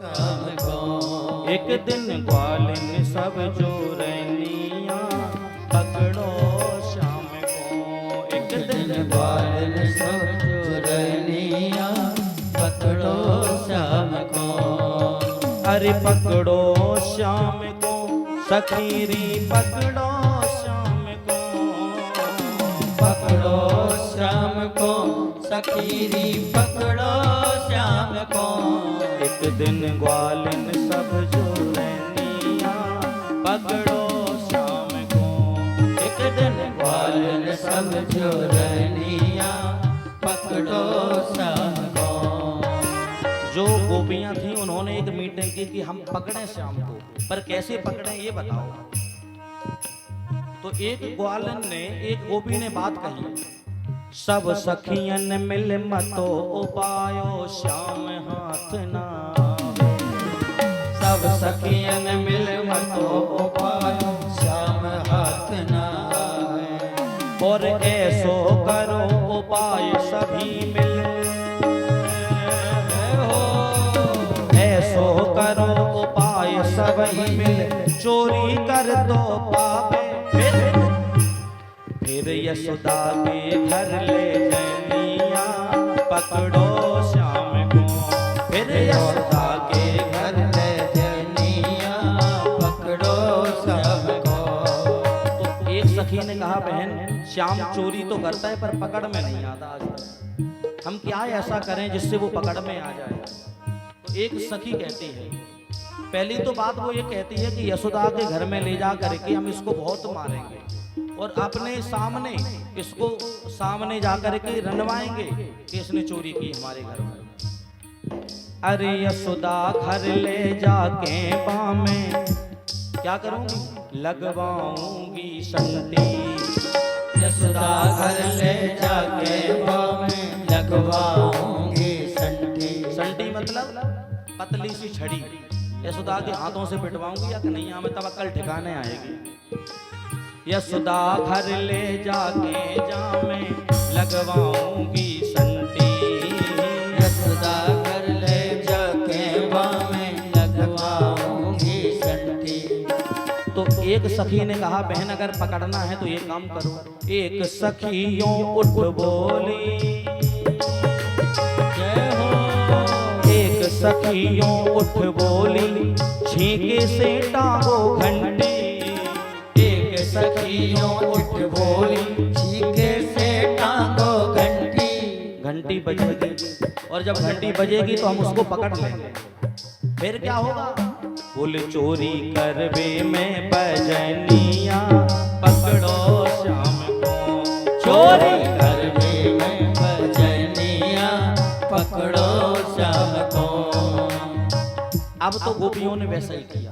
श्याम को। एक दिन ग्वालिन सब चोरनिया पकड़ो श्याम को। एक दिन ग्वालिन सब चोरनिया पकड़ो श्याम को। अरे पकड़ो श्याम को सखीरी पकड़ो श्याम को। पकड़ो श्याम को सखीरी पकड़ो श्याम को। एक दिन ग्वालिन सब चोरनिया पकड़ो श्याम को। एक दिन ग्वालिन सब चोरनिया पकड़ो श्याम को। जो गोपियां थी उन्होंने एक मीटिंग की कि हम पकड़ें श्याम को, पर कैसे पकड़ें ये बताओ। तो एक ग्वालन ने, एक गोपी ने बात कही, सब सखियन मिल मतो उपायो श्याम हाथ ना। सब सखियन मिल मतो उपायो श्याम हाथ ना। और ऐसो करो उपाय सभी मिल, ऐसो करो उपाय सभी मिल, चोरी कर दो पावे। फिर यशोदा के घर ले जनिया पकड़ो श्याम को। फिर यशोदा के घर ले जनिया पकड़ो श्याम को। तो एक सखी ने कहा, बहन श्याम चोरी तो करता है पर पकड़ में नहीं आता आज तक, हम क्या ऐसा करें जिससे वो पकड़ में आ जाए। तो एक सखी कहती है, पहली तो बात वो ये कहती है कि यशोदा के घर में ले जा करके हम इसको बहुत मारेंगे और अपने सामने इसको सामने जा करके रनवाएंगे कि इसने चोरी की हमारे घर में। अरे यशोदा घर ले जाके बामे क्या करूंगी, लगवाऊंगी संटी। यशोदा घर ले जाके बामे लगवाऊंगी संटी। संटी मतलब पतली सी छड़ी, यशोदा के हाथों से पिटवाऊंगी या कन्हैया में तब अक्ल ठिकाने आएगी। यशोदा घर ले जाके जामे लगवाऊंगी संटी। यशोदा घर ले जाके बामे लगवाऊंगी संटी। तो एक सखी ने कहा, बहन अगर पकड़ना है तो ये काम करो। एक सखियों उठ बोली, जय हो। एक सखियों उठ बोली, छींके से टांगो घंटी। एक सखियों उठ बोली, छींके से टांगो घंटी। घंटी बजेगी और जब घंटी बजेगी तो हम उसको पकड़ लेंगे। फिर क्या होगा, बोले चोरी करवे में बजनिया पकड़ो श्याम को। चोरी करवे में बजनिया पकड़ो श्याम को। अब तो गोपियों ने वैसा ही किया।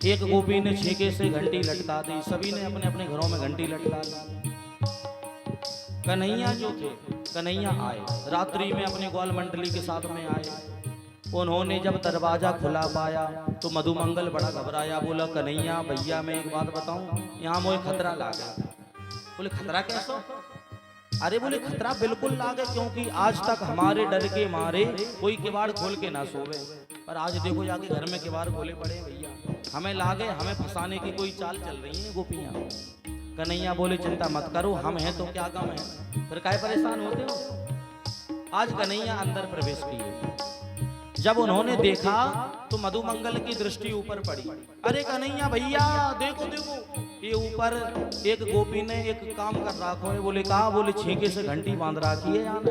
एक गोपी ने छींके से घंटी लटका दी, सभी ने अपने अपने घरों में घंटी लटका दी। कन्हैया जो थे, कन्हैया आए रात्रि में अपने ग्वाल मंडली के साथ में आए। उन्होंने जब दरवाजा खुला पाया तो मधुमंगल बड़ा घबराया, बोला कन्हैया भैया मैं एक बात बताऊं, यहाँ मुझे खतरा लागा। बोले खतरा कैसा? अरे बोले खतरा बिल्कुल लागे, क्योंकि आज तक हमारे डर के मारे कोई किवाड़ खोल के ना सोवे, पर आज देखो जाके घर में किवाड़ खोले पड़े भैया। हमें लागे हमें फंसाने की कोई चाल चल रही है गोपियां। कन्हैया बोले चिंता मत करो, हम हैं तो क्या कम है, फिर काहे परेशान होते हो। आज कन्हैया अंदर प्रवेश किए। जब उन्होंने देखा तो मधुमंगल की दृष्टि ऊपर पड़ी। अरे कन्हैया भैया देखो देखो, ये ऊपर एक गोपी ने एक काम कर रखा है। बोले कहा? बोले छींके से घंटी बांध रखी है यहाँ।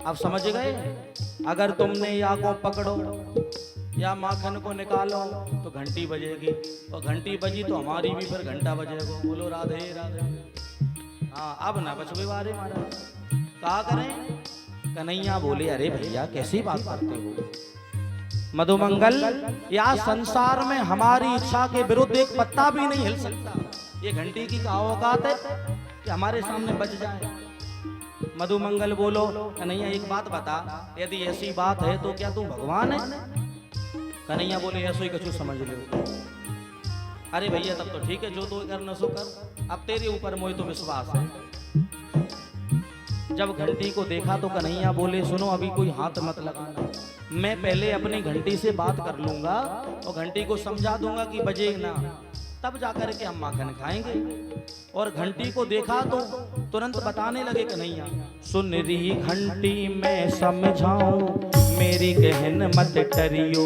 अब समझ गए, अगर तुमने या को पकड़ो या माखन को निकालो तो घंटी बजेगी, और घंटी बजी तो हमारी भी फिर घंटा बजेगा। बोलो राधे राधे। हाँ अब ना बचवे बारे महाराज, क्या करें? कन्हैया बोले अरे भैया कैसी बात करते हो मधुमंगल, या संसार में हमारी इच्छा के विरुद्ध एक पत्ता भी नहीं हिल सकता। ये घंटी की क्या औकात है कि हमारे सामने बज जाए। मधुमंगल बोलो कन्हैया एक बात बता, यदि ऐसी बात है तो क्या तू भगवान है? कन्हैया बोले ऐसो ही कछु समझ लो। अरे भैया तब तो ठीक है, जो तो कर न सो कर, अब तेरे ऊपर मोह तो विश्वास है। जब घंटी को देखा तो कन्हैया बोले सुनो अभी कोई हाथ मत लगाना, मैं पहले अपनी घंटी से बात कर लूंगा और घंटी को समझा दूंगा कि बजे ना, तब जाकर के हम माखन खाएंगे। और घंटी को देखा तो तुरंत बताने लगे कन्हैया, सुन रही घंटी मैं समझाऊं मेरी कहन मत डरियो।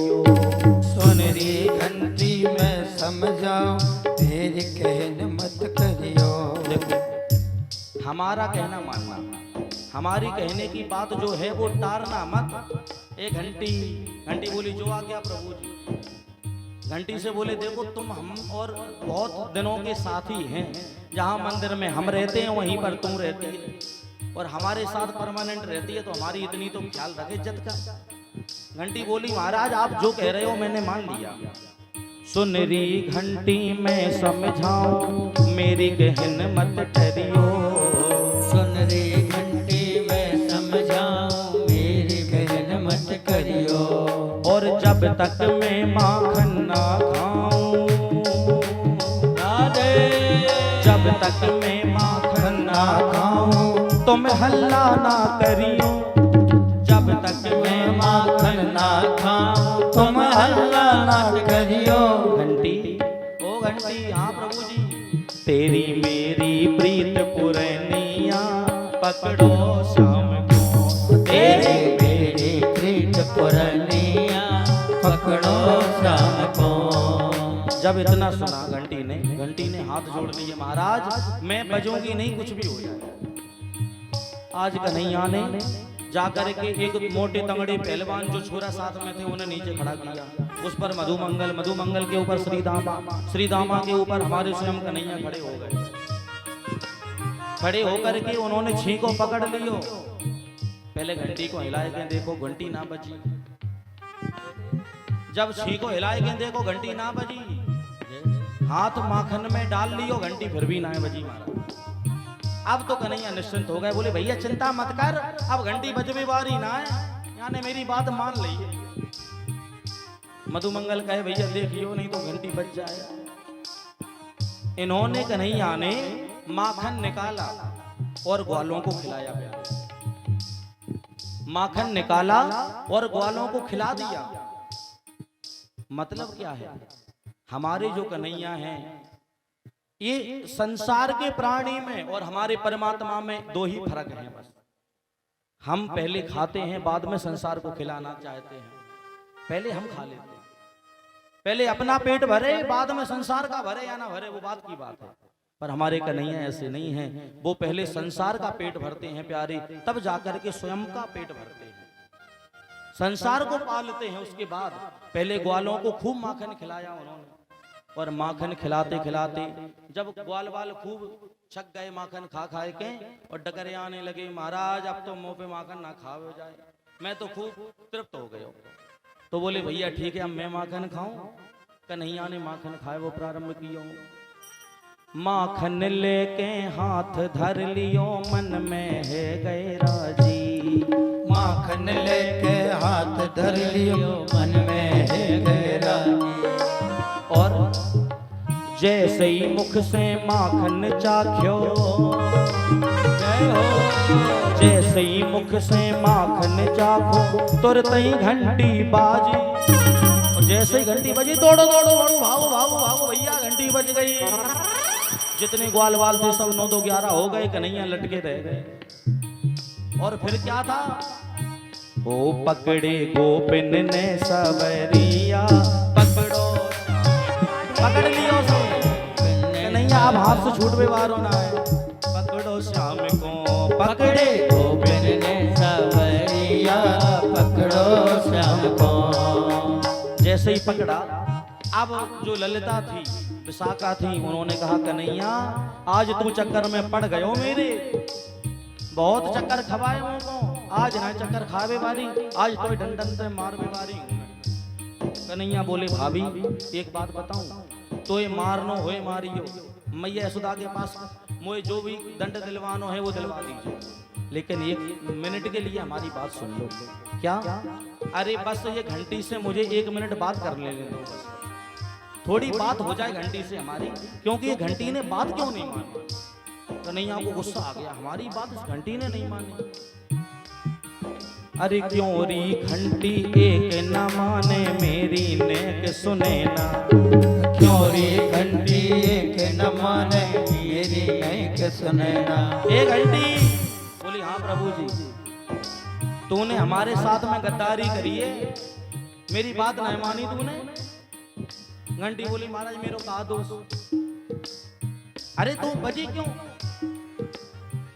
सुन रही घंटी मैं समझाऊं मेरी कहन मत करियो। देखो हमारा कहना मानना, हमारी कहने की बात जो है वो टारना मत। एक घंटी बोली जो आ गया प्रभु जी। घंटी से बोले देखो तुम हम और बहुत दिनों के साथी हैं, जहाँ मंदिर में हम रहते हैं वहीं पर तुम रहती है और हमारे साथ परमानेंट रहती है, तो हमारी इतनी तो ख्याल रखे इज्जत का। घंटी बोली महाराज आप जो कह रहे हो मैंने मान लिया। सुन रही घंटी मैं समझाऊं मेरी कहन मत डरियो। सुन रही घंटी मैं समझाऊं मेरी कहन मत करियो। और जब तक मैं माखन ना खाऊं, जब तक मैं माखन ना खाऊं तुम हल्ला ना करियो। जब तक मैं माखन ना खाऊं तुम हल्ला ना करियो। घंटी ओ घंटी, हाँ प्रभु जी। तेरी मेरी प्रीत पुरनिया पकड़ो शाम को। तेरी मेरी प्रीत पुरनिया पकड़ो शाम को। जब इतना सुना घंटी ने हाथ जोड़ लिए, महाराज मैं बजूंगी नहीं कुछ भी हो जाए। आज कन्हैया ने जाकर के एक मोटे तंगड़े पहलवान जो छोरा साथ में थे उन्हें नीचे खड़ा किया, उस पर मधुमंगल के ऊपर श्रीदामा के ऊपर हमारे स्वयं कन्हैया खड़े हो गए। खड़े होकर के उन्होंने छींको पकड़ लियो। पहले घंटी को हिलाए गए, देखो घंटी ना बजी। जब छींको हिलाए गए देखो घंटी ना बजी, हाथ माखन में डाल लियो, घंटी फिर भी ना बजी। महाराज अब तो कन्हैया निश्चिंत हो गए, बोले भैया चिंता मत कर, अब घंटी बजबे बारी ना है, यानी मेरी बात मान ली। मधुमंगल कहे भैया देखियो नहीं तो घंटी बज जाए। इन्होंने कन्हैया ने माखन निकाला और ग्वालों को खिलाया। माखन निकाला और ग्वालों को खिला दिया। मतलब क्या है, हमारे जो कन्हैया हैं ये संसार के प्राणी में और हमारे परमात्मा में दो ही फर्क है बस। हम पहले खाते हैं बाद में संसार को खिलाना चाहते हैं। पहले हम खा लेते हैं, पहले अपना पेट भरे बाद में संसार का भरे या ना भरे वो बात की बात है। पर हमारे कन्हैया ऐसे नहीं हैं, वो पहले संसार का पेट भरते हैं प्यारे, तब जाकर के स्वयं का पेट भरते हैं, संसार को पालते हैं। उसके बाद पहले ग्वालों को खूब माखन खिलाया उन्होंने, और माखन खिलाते खिलाते जब ग्वाल वाल खूब छक गए माखन खा खाए के और डकरे आने लगे, महाराज अब तो मुंह पे माखन ना खा हो जाए, मैं तो खूब तृप्त हो गया। तो बोले भैया ठीक है अब मैं माखन खाऊं। कन्हैया ने माखन खाए वो प्रारंभ किया। माखन लेके हाथ धर लियो मन में है गए राजी। माखन लेके हाथ धर लियो मन में है गए राजी। और जैसे ही मुख से माखन चाख्यो, जैसे ही मुख से माखन चाखो तुरंत ही घंटी बाजी। और जैसे ही घंटी बजी दौड़ो दौड़ो दौड़ो भागो भागो भागो भैया घंटी बज गई। जितने ग्वाल वाल थे सब 9 2 11 हो गए, कन्हैया लटके रह गए। और फिर क्या था, ओ पकड़े गोपिन ने सवरिया, पकड़ो पकड़ लियो कन्हैया अब हाथ से छूट व्यवहार होना है। पकड़ो श्याम को पकड़े गोपिन ने सवरिया, पकड़ो श्याम को। जैसे ही पकड़ा, अब जो ललिता थी विशाखा थी उन्होंने कहा कन्हैया आज तू चक्कर में पड़ गयो मेरे, बहुत चक्कर खवाए मुझको, आज ना चक्कर खावे बारी, आज तो डंडन से मारवे बारी हूं मैं। कन्हैया बोले भाभी एक बात बताऊं, तो ये मारनो होए मारियो, मैया यशोदा के पास मोए जो भी दंड दिलवानो है वो दिलवा दीजिए, लेकिन 1 मिनट के लिए हमारी बात सुन लो। क्या? अरे बस ये घंटी से मुझे 1 मिनट बात कर ले दो, थोड़ी बात हो जाए घंटी से हमारी, क्योंकि ये घंटी ने बात क्यों नहीं मानी। कन्हैया को गुस्सा आ गया, हमारी बात इस घंटी ने नहीं मानी। अरे क्यों री घंटी एक न माने मेरी नेक सुने ना। क्यों रे घंटी एक न माने मेरी नेक सुने ना। ए घंटी बोली हाँ प्रभु जी, तूने हमारे साथ में गद्दारी करी है, मेरी बात नहीं मानी तूने। घंटी बोली महाराज मेरे कहा दोष। अरे तू बजी क्यों?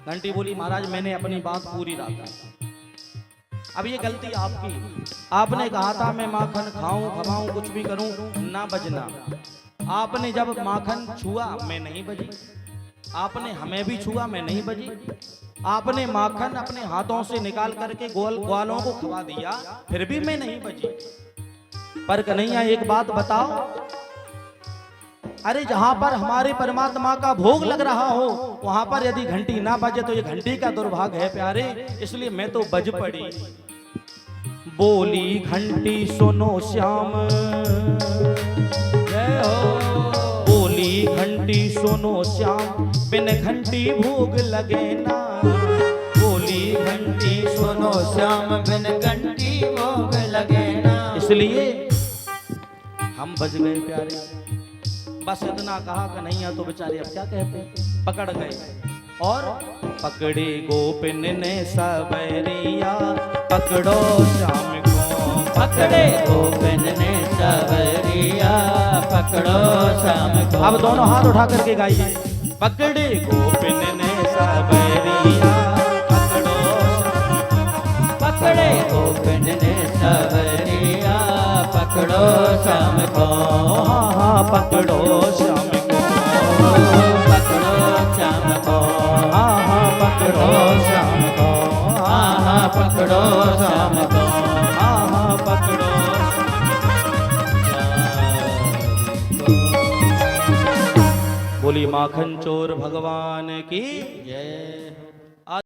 घंटी बोली महाराज मैंने अपनी बात पूरी रखी, अब ये गलती आपकी। आपने कहा था मैं माखन खाऊं खवाऊं कुछ भी करूं ना बजना। आपने जब माखन छुआ मैं नहीं बजी, आपने हमें भी छुआ मैं नहीं बजी। आपने माखन अपने हाथों से निकाल करके ग्वालों को खवा दिया फिर भी मैं नहीं बजी। पर कन्हैया एक बात बताओ, अरे जहां पर हमारे परमात्मा का भोग लग रहा हो वहां पर यदि घंटी ना बजे तो ये घंटी का दुर्भाग्य है प्यारे, इसलिए मैं तो बज पड़ी। बोली घंटी सुनो श्याम जय हो। बोली घंटी सुनो श्याम बिन घंटी भोग लगे ना। बोली घंटी सुनो श्याम बिन घंटी भोग लगे ना। इसलिए हम बज गए प्यारे। बस इतना कहा कन्हैया तो बेचारे अब क्या कहते, पकड़ गए। और पकड़े गोपिन ने सबरिया पकड़ो श्याम को। पकड़े गोपिन ने सबरिया पकड़ो श्याम को। अब दोनों हाथ उठा करके गाइए। पकड़े गोपिन ने सबरिया पकड़ो श्याम को। पकड़े गोपिन ने सबरिया पकड़ो श्याम को। हाँ हाँ पकड़ो श्याम को। पकड़ो श्याम को। हाँ हाँ पकड़ो श्याम को। हाँ हाँ पकड़ो श्याम को। हाँ हाँ पकड़ो। बोली माखन चोर भगवान की जय।